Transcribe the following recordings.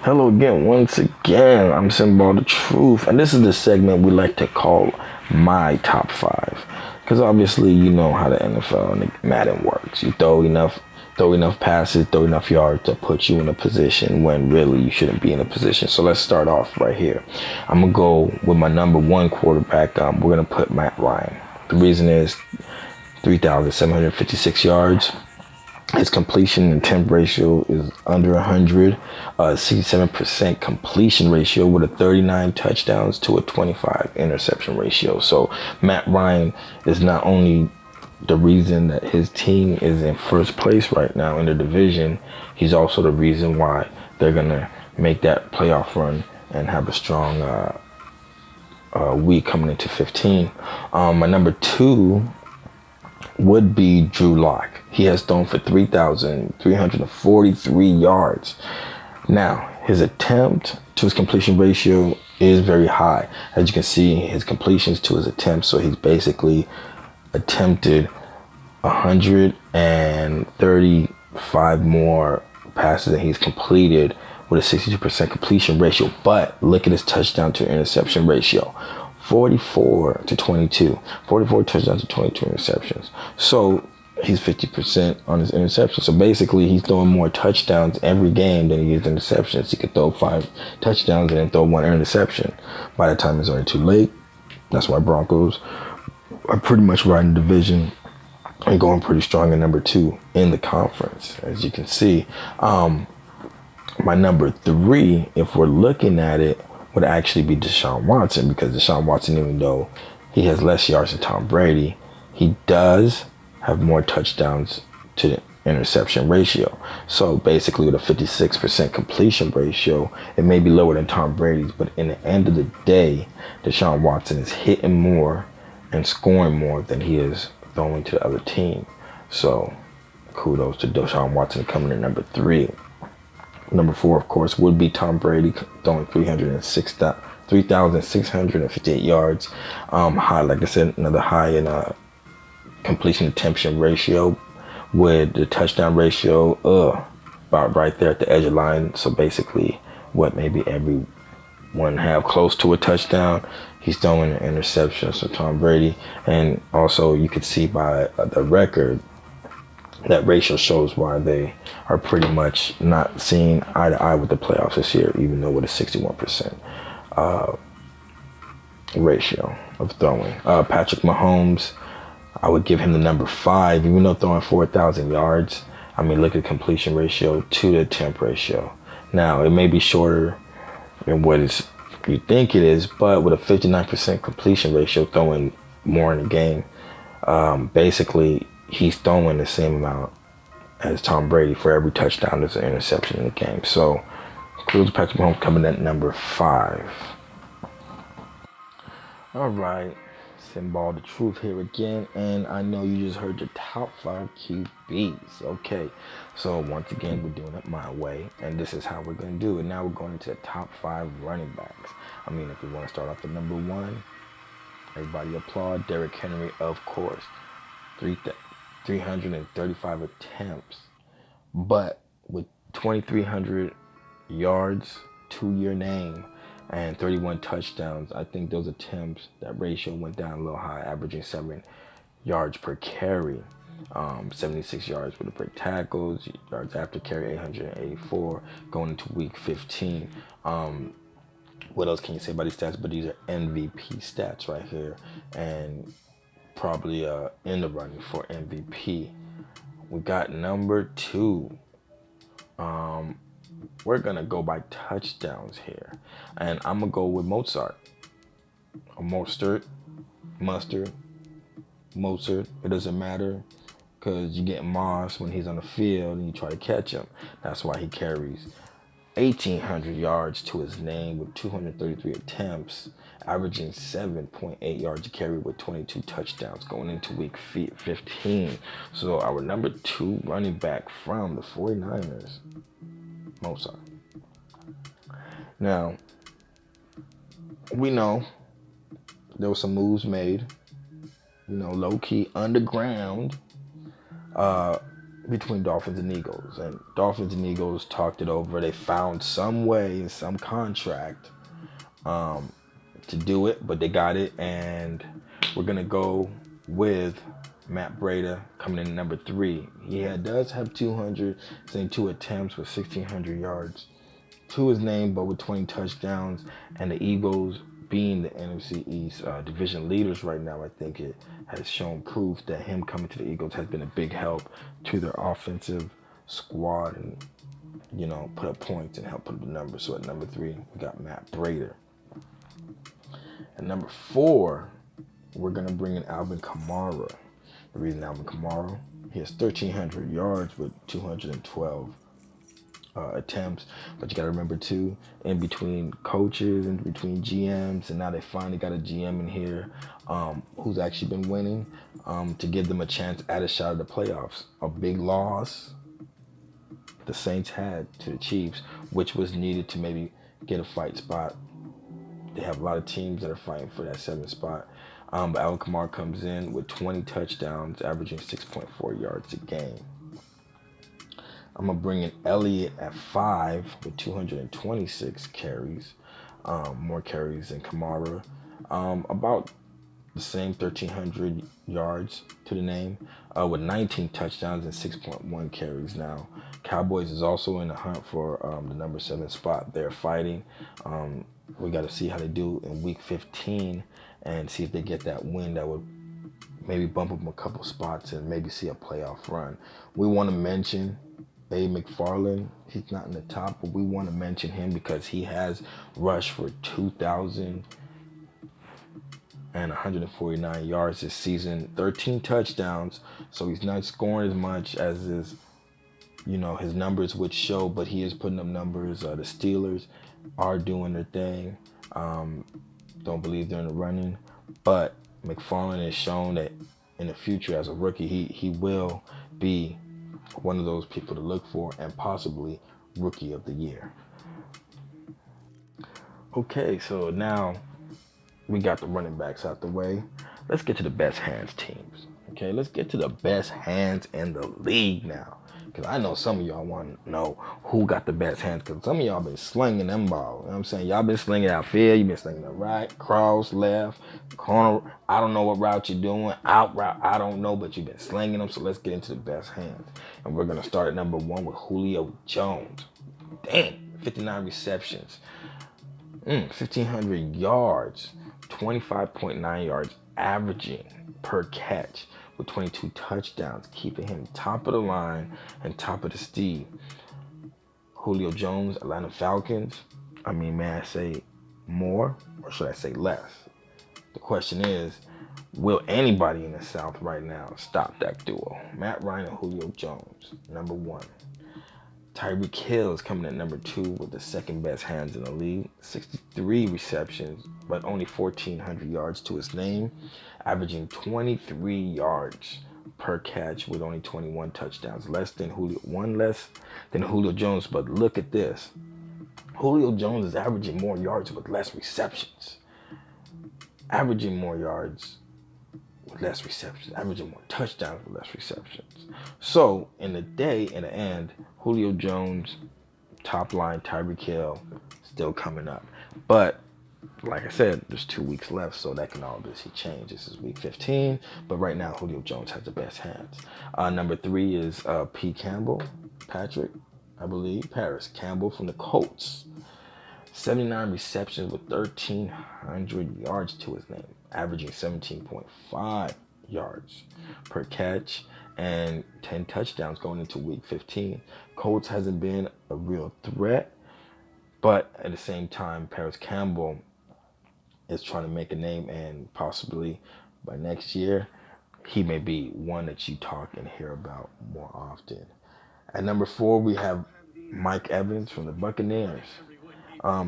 Hello again, once again, I'm Simba the Truth, and this is the segment we like to call My Top 5. Because obviously, you know how the NFL and the Madden works. You throw enough passes, throw enough yards to put you in a position when really you shouldn't be in a position. So let's start off right here. I'm going to go with my number one quarterback. We're going to put Matt Ryan. The reason is 3,756 yards. His completion and attempt ratio is under 100, 67% completion ratio with a 39 touchdowns to a 25 interception ratio. So Matt Ryan is not only the reason that his team is in first place right now in the division, he's also the reason why they're going to make that playoff run and have a strong week coming into 15. My number two would be Drew Lock. He has thrown for 3,343 yards. Now, his attempt to his completion ratio is very high. As you can see, his completions to his attempts, so he's basically attempted 135 more passes than he's completed with a 62% completion ratio. But look at his touchdown to interception ratio. 44 to 22. 44 touchdowns to 22 interceptions. So he's 50% on his interceptions. So basically, he's throwing more touchdowns every game than he is interceptions. He could throw 5 touchdowns and then throw 1 interception. By the time it's already too late. That's why Broncos are pretty much riding the division and going pretty strong at number 2 in the conference, as you can see. My number 3, if we're looking at it, would actually be Deshaun Watson, because Deshaun Watson, even though he has less yards than Tom Brady, he does have more touchdowns to the interception ratio. So basically with a 56% completion ratio, it may be lower than Tom Brady's, but in the end of the day, Deshaun Watson is hitting more and scoring more than he is throwing to the other team. So kudos to Deshaun Watson coming in number 3. Number 4, of course, would be Tom Brady, throwing 3,658 yards. High, like I said, another high in completion attention ratio, with the touchdown ratio about right there at the edge of the line. So basically, what maybe everyone have close to a touchdown, he's throwing an interception. So Tom Brady, and also you could see by the record, that ratio shows why they are pretty much not seeing eye to eye with the playoffs this year, even though with a 61% ratio of throwing. Patrick Mahomes, I would give him the number 5, even though throwing 4,000 yards. I mean, look at completion ratio to the attempt ratio. Now, it may be shorter than what you think it is, but with a 59% completion ratio, throwing more in the game, basically, he's throwing the same amount as Tom Brady for every touchdown. There's an interception in the game. So, kudos to Patrick Mahomes coming at number 5. All right, Simba the Truth here again, and I know you just heard your top 5 QBs. Okay, so once again, we're doing it my way, and this is how we're going to do it. Now we're going into the top 5 running backs. I mean, if we want to start off with number 1, everybody applaud Derrick Henry, of course. 335 attempts, but with 2,300 yards to your name and 31 touchdowns, I think those attempts, that ratio went down a little high, averaging 7 yards per carry, 76 yards with the break tackles, yards after carry 884, going into week 15. What else can you say about these stats? But these are MVP stats right here, and probably in the running for MVP. We got number 2. We're gonna go by touchdowns here, and I'm gonna go with Mozart, or Mostert, Mustard, Mozart. It doesn't matter, because you get Moss when he's on the field and you try to catch him. That's why he carries 1,800 yards to his name with 233 attempts, averaging 7.8 yards a carry with 22 touchdowns going into week 15. So our number 2 running back from the 49ers, Mozart. Now, we know there were some moves made, low-key underground, between Dolphins and Eagles. And Dolphins and Eagles talked it over. They found some way in some contract to do it, but they got it. And we're going to go with Matt Breida coming in number 3. Does have 202 attempts with 1,600 yards to his name, but with 20 touchdowns. And the Eagles, being the NFC East division leaders right now, I think it has shown proof that him coming to the Eagles has been a big help to their offensive squad and, put up points and help put up the numbers. So at number 3, we got Matt Breida. At number 4, we're going to bring in Alvin Kamara. The reason Alvin Kamara, he has 1,300 yards with 212 attempts. But you got to remember too, in between coaches and between GMs, and now they finally got a GM in here who's actually been winning to give them a chance at a shot at the playoffs. A big loss the Saints had to the Chiefs, which was needed to maybe get a fight spot. They have a lot of teams that are fighting for that 7th spot. But Alvin Kamara comes in with 20 touchdowns, averaging 6.4 yards a game. I'm going to bring in Elliott at 5 with 226 carries, more carries than Kamara. About the same 1,300 yards to the name, with 19 touchdowns and 6.1 carries now. Cowboys is also in the hunt for the number 7 spot. They're fighting. We got to see how they do in week 15 and see if they get that win that would maybe bump them a couple spots and maybe see a playoff run. We want to mention A. McFarland. He's not in the top, but we want to mention him because he has rushed for 2,149 yards this season, 13 touchdowns. So he's not scoring as much as his numbers would show, but he is putting up numbers. The Steelers are doing their thing. Don't believe they're in the running, but McFarland has shown that in the future as a rookie, he will be one of those people to look for and possibly rookie of the year. Okay, so now we got the running backs out the way. Let's get to the best hands teams. Okay, let's get to the best hands in the league now. Because I know some of y'all want to know who got the best hands. Because some of y'all been slinging them balls. You know what I'm saying? Y'all been slinging out field. You been slinging the right, cross, left, corner. I don't know what route you're doing. Out route, I don't know. But you've been slinging them. So let's get into the best hands. And we're going to start at number 1 with Julio Jones. Damn, 59 receptions. 1,500 yards. 25.9 yards averaging per catch with 22 touchdowns, keeping him top of the line and top of the steed. Julio Jones, Atlanta Falcons. May I say more or should I say less? The question is, will anybody in the South right now stop that duo? Matt Ryan and Julio Jones, number 1. Tyreek Hill is coming at number 2 with the second best hands in the league. 63 receptions, but only 1,400 yards to his name, averaging 23 yards per catch with only 21 touchdowns, less than Julio Jones. But look at this. Julio Jones is averaging more yards with less receptions. Averaging more yards with less receptions, averaging more touchdowns with less receptions. So in the end, Julio Jones, top line, Tyreek Hill, still coming up. But like I said, there's 2 weeks left, so that can obviously change. This is week 15, but right now Julio Jones has the best hands. Number 3 is Patrick Campbell from the Colts. 79 receptions with 1,300 yards to his name, averaging 17.5 yards per catch and 10 touchdowns going into week 15. Colts hasn't been a real threat, but at the same time, Paris Campbell is trying to make a name, and possibly by next year, he may be one that you talk and hear about more often. At number 4, we have Mike Evans from the Buccaneers.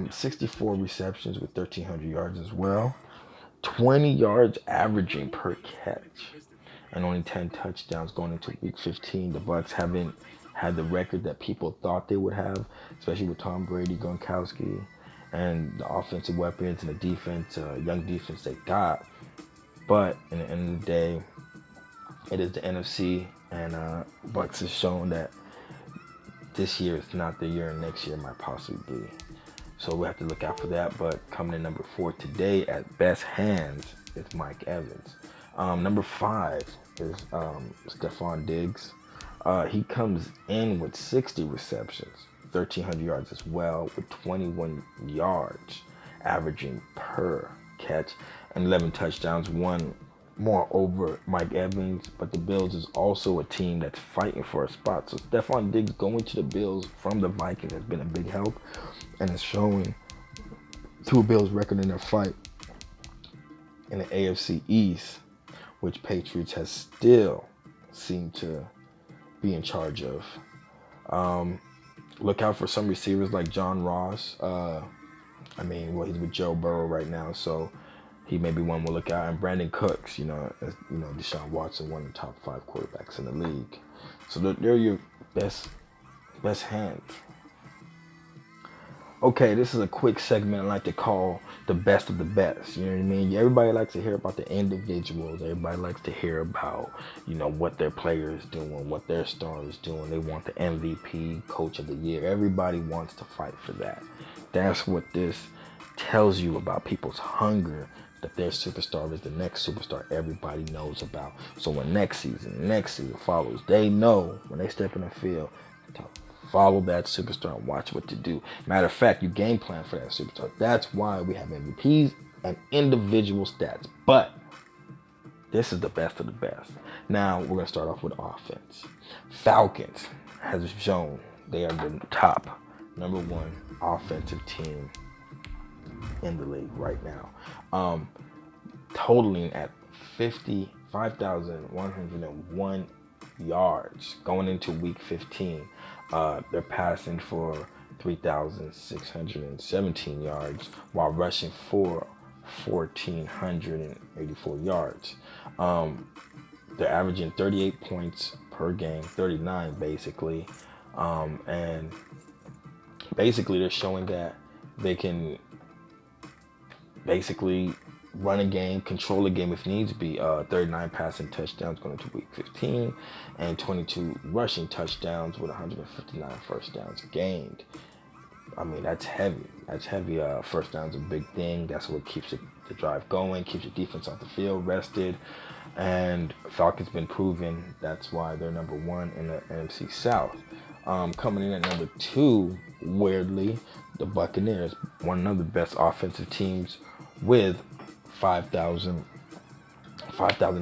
64 receptions with 1,300 yards as well. 20 yards averaging per catch and only 10 touchdowns going into week 15. The Bucs haven't had the record that people thought they would have, especially with Tom Brady, Gronkowski, and the offensive weapons and the defense, young defense they got. But in the end of the day, it is the NFC And Bucks has shown that this year is not the year, and next year might possibly be. So we have to look out for that. But coming in number 4 today at best hands is Mike Evans. Number 5 is Stephon Diggs. He comes in with 60 receptions, 1,300 yards as well, with 21 yards averaging per catch and 11 touchdowns. One more over Mike Evans, but the Bills is also a team that's fighting for a spot. So Stephon Diggs going to the Bills from the Vikings has been a big help, and it's showing through Bills' record in their fight in the AFC East, which Patriots has still seemed to be in charge of. Look out for some receivers like John Ross. He's with Joe Burrow right now, so he may be one we'll look out. And Brandon Cooks, Deshaun Watson, one of the top 5 quarterbacks in the league. So they're your best hands. Okay, this is a quick segment I like to call the best of the best. You know what I mean? Everybody likes to hear about the individuals. Everybody likes to hear about, what their player is doing, what their star is doing. They want the MVP, coach of the year. Everybody wants to fight for that. That's what this tells you about people's hunger that their superstar is the next superstar everybody knows about. So when next season follows, they know when they step in the field to follow that superstar and watch what to do. Matter of fact, you game plan for that superstar. That's why we have MVPs and individual stats. But this is the best of the best. Now we're going to start off with offense. Falcons has shown they are the top number 1 offensive team in the league right now, totaling at 55,101 yards going into week 15. They're passing for 3,617 yards while rushing for 1,484 yards. They're averaging 38 points per game, 39 basically, and basically they're showing that they can basically run a game, control a game if needs be. 39 passing touchdowns going into week 15 and 22 rushing touchdowns with 159 first downs gained. That's heavy. First down's a big thing. That's what keeps the drive going, keeps the defense off the field, rested. And Falcons been proven that's why they're number 1 in the NFC South. Coming in at number 2, weirdly, the Buccaneers, one of the best offensive teams with 5,000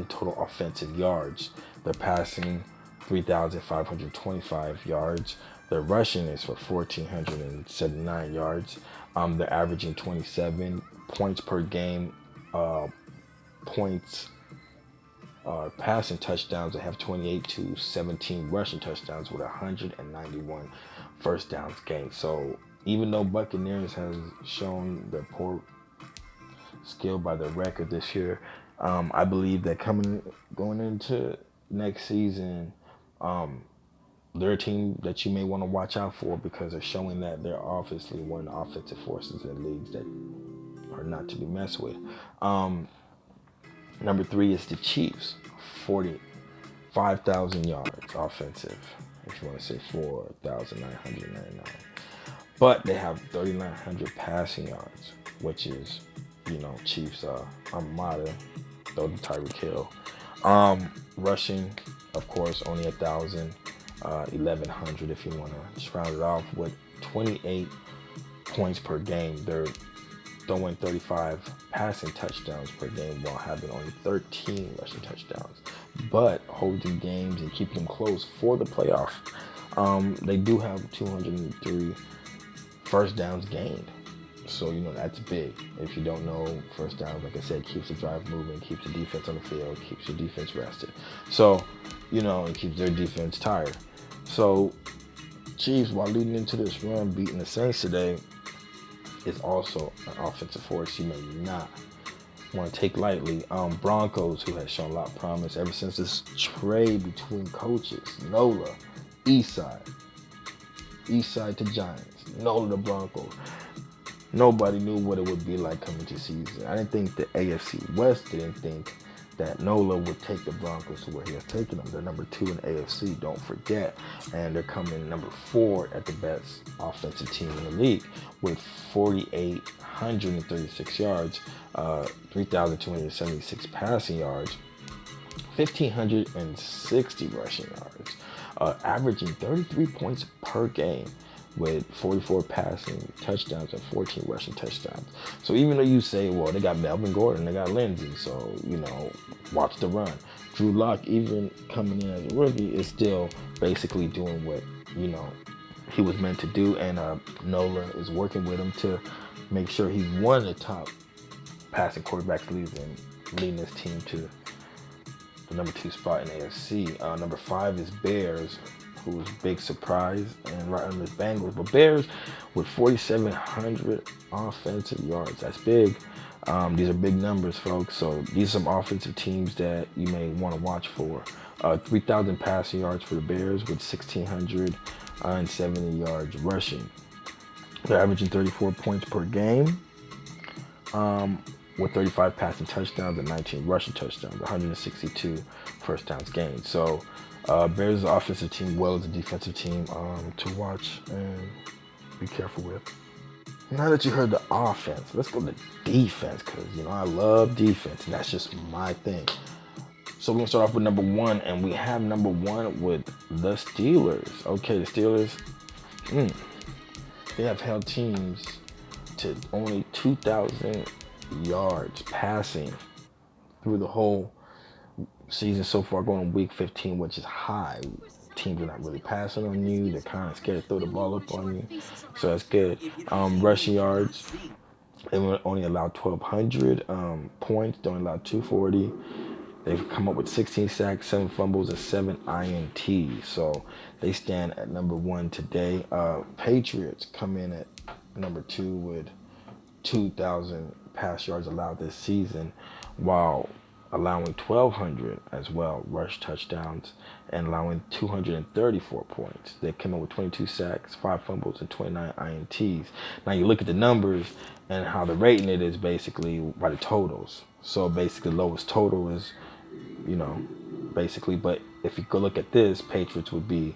total offensive yards. They're passing 3,525 yards. Their rushing is for 1,479 yards. They're averaging 27 points per game. Passing touchdowns. They have 28 to 17 rushing touchdowns with 191 first downs gained. So even though Buccaneers has shown their poor skill by their record this year, I believe that going into next season, they're a team that you may want to watch out for because they're showing that they're obviously one of the offensive forces in leagues that are not to be messed with. Number 3 is the Chiefs, 45,000 yards offensive. If you want to say 4,999. But they have 3,900 passing yards, which is, Chiefs armada, though the Tyreek Hill. Rushing, of course, only 1,000, 1,100 if you want to just round it off with 28 points per game. They're throwing 35 passing touchdowns per game while having only 13 rushing touchdowns, but holding games and keeping them close for the playoff. They do have 203 first downs gained. So, that's big. If you don't know, first downs, like I said, keeps the drive moving, keeps the defense on the field, keeps your defense rested. So, it keeps their defense tired. So, Chiefs, while leading into this run, beating the Saints today, is also an offensive force you may not want to take lightly. Broncos, who has shown a lot of promise ever since this trade between coaches, Nola, Eastside to Giants, Nola to Broncos. Nobody knew what it would be like coming to season. I didn't think the AFC West didn't think that Nola would take the Broncos to where he has taken them. They're number 2 in AFC, don't forget. And they're coming number 4 at the best offensive team in the league with 4,836 yards, 3,276 passing yards, 1,560 rushing yards, averaging 33 points per game with 44 passing touchdowns and 14 rushing touchdowns. So even though you say, well, they got Melvin Gordon, they got Lindsey, so, watch the run. Drew Lock, even coming in as a rookie, is still basically doing what, he was meant to do. And Nola is working with him to make sure he's one of the top passing quarterbacks leading this team to the number 2 spot in AFC. Number 5 is Bears, who's big surprise, and right under the Bengals. But Bears with 4,700 offensive yards. That's big. These are big numbers, folks. So these are some offensive teams that you may want to watch for. 3,000 passing yards for the Bears with 1,670 yards rushing. They're averaging 34 points per game. With 35 passing touchdowns and 19 rushing touchdowns, 162 first downs gained. So Bears is an offensive team, well as a defensive team to watch and be careful with. Now that you heard the offense, let's go to defense, because I love defense and that's just my thing. So we're gonna start off with number 1, and we have number 1 with the Steelers. Okay, the Steelers, they have held teams to only 2,000 yards passing through the whole season so far, going week 15, which is high. Teams are not really passing on you. They're kind of scared to throw the ball up on you. So that's good. Rushing yards, they only allowed 1,200 points. They only allowed 240. They've come up with 16 sacks, 7 fumbles, and 7 INTs. So they stand at number 1 today. Patriots come in at number 2 with 2,000 pass yards allowed this season, while allowing 1,200 as well rush touchdowns and allowing 234 points. They came up with 22 sacks, 5 fumbles, and 29 INTs. Now you look at the numbers and how the rating it is basically by the totals. So basically the lowest total is, but if you go look at this, Patriots would be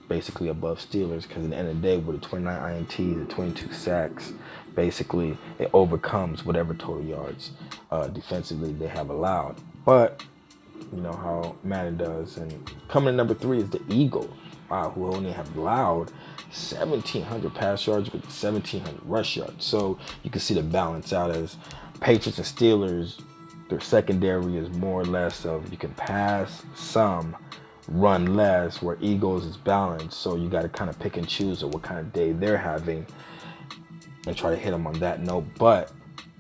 basically above Steelers, because at the end of the day, with the 29 INTs and 22 sacks, basically it overcomes whatever total yards defensively they have allowed. But you know how Madden does. And coming in number 3 is the Eagles, who only have allowed 1,700 pass yards with 1,700 rush yards. So you can see the balance out as Patriots and Steelers, their secondary is more or less of you can pass some, run less, where Eagles is balanced. So you got to kind of pick and choose what kind of day they're having and try to hit them on that note. But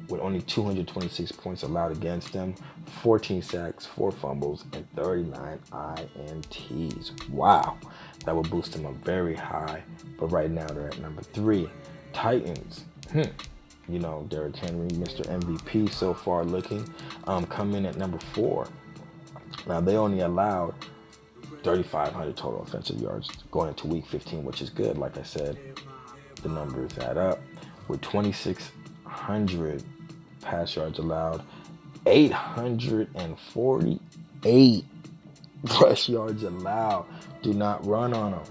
with only 226 points allowed against them, 14 sacks, 4 fumbles, and 39 INTs. Wow, that would boost them up very high. But right now they're at number 3. Titans, Derrick Henry, Mr. MVP so far looking, come in at number 4. Now they only allowed 3,500 total offensive yards going into week 15, which is good. Like I said, the numbers add up. With 2,600 pass yards allowed, 848 rush yards allowed. Do not run on them.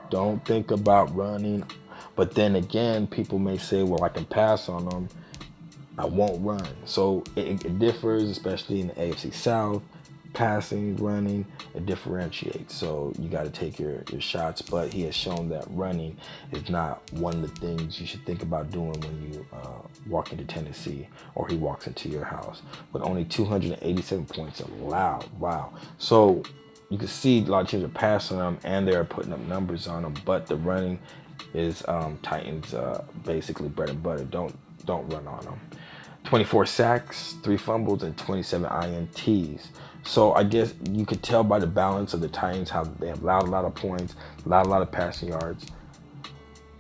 Don't think about running. But then again, people may say, well, I can pass on them, I won't run. So it differs, especially in the AFC South. Passing, running, it differentiates. So you got to take your shots. But he has shown that running is not one of the things you should think about doing when you walk into Tennessee or he walks into your house. But only 287 points allowed. Wow. So you can see a lot of teams are passing them and they're putting up numbers on them. But the running is Titans basically bread and butter. Don't run on them. 24 sacks, 3 fumbles, and 27 INTs. So I guess you could tell by the balance of the Titans how they have allowed a lot of points, allowed a lot of passing yards,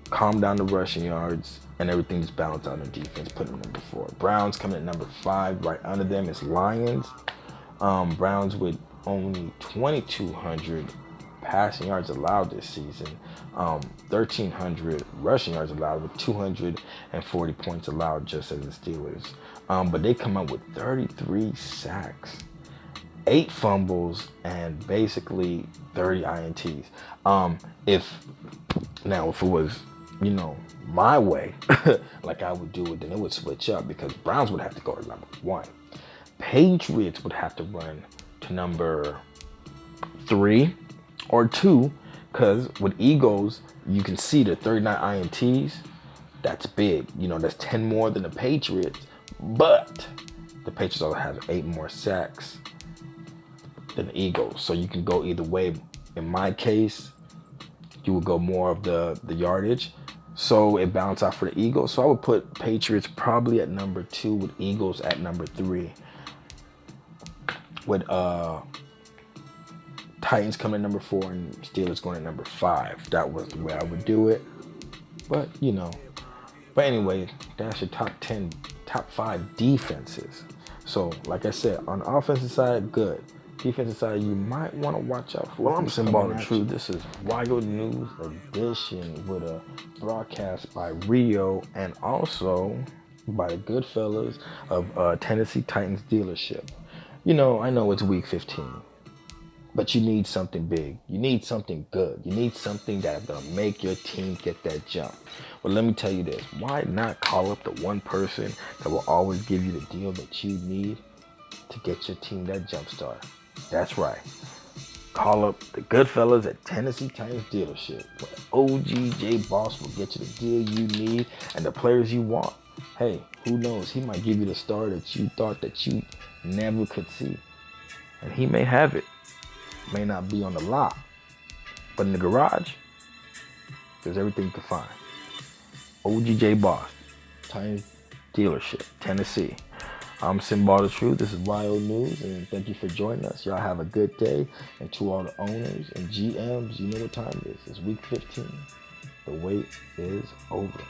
calmed down the rushing yards, and everything just balanced out on defense, putting them number 4. Browns coming at number 5. Right under them is Lions. Browns with only 2,200 passing yards allowed this season, 1,300 rushing yards allowed, with 240 points allowed, just as the Steelers. But they come up with 33 sacks 8 fumbles and basically 30 INTs. If it was, my way, like I would do it, then it would switch up because Browns would have to go to number 1. Patriots would have to run to number 3 or 2, because with Eagles, you can see the 39 INTs. That's big. That's 10 more than the Patriots. But the Patriots also have 8 more sacks than the Eagles. So you can go either way. In my case, you would go more of the yardage. So it balanced out for the Eagles. So I would put Patriots probably at number 2 with Eagles at number 3. With Titans coming at number 4 and Steelers going at number 5. That was the way I would do it. But, But anyway, that's your top 5 defenses. So, like I said, on the offensive side, good. Defensive side, you might want to watch out for. Well, I'm Simba the Truth. This is Wild News Edition with a broadcast by Rio and also by the good fellas of Tennessee Titans dealership. I know it's week 15. But you need something big. You need something good. You need something that's going to make your team get that jump. Well, let me tell you this. Why not call up the one person that will always give you the deal that you need to get your team that jump start? That's right. Call up the good fellas at Tennessee Titans dealership. Where OGJ Boss will get you the deal you need and the players you want. Hey, who knows? He might give you the star that you thought that you never could see. And he may have it. May not be on the lot, but in the garage, there's everything you can find. OGJ Boss, Titans dealership, Tennessee. I'm Simba the Truth. This is Wild News, and thank you for joining us. Y'all have a good day. And to all the owners and GMs, you know what time it is. It's week 15. The wait is over.